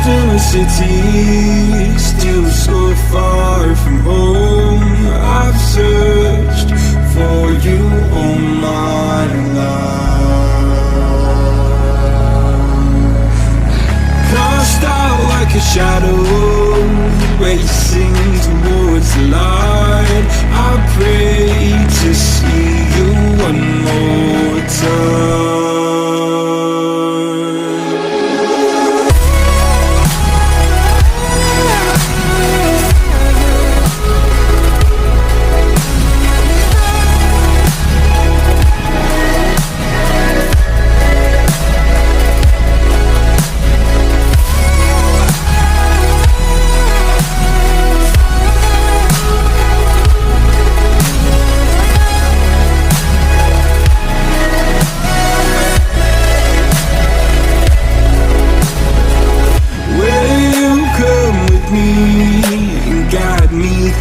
distant city, still so far from home. I've searched for you all my life. Cast out like a shadow, racing towards the light. I pray to see you one more time.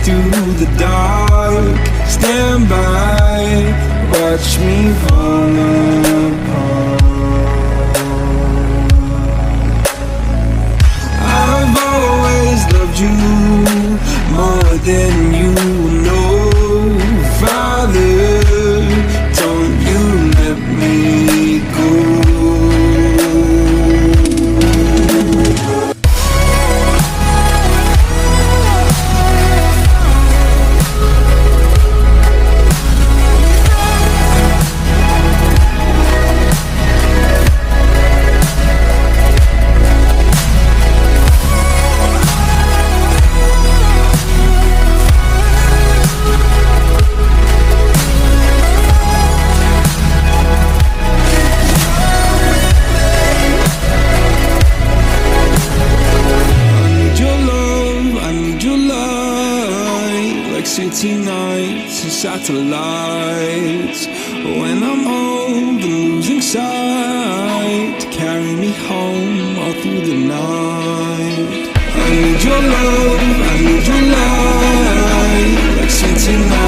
Through the dark, stand by, watch me fall apart. I've always loved you more than you know. Father, don't you let me go. City nights and satellites. When I'm old and losing sight, carry me home all through the night. I need your love, I need your light, like city nights.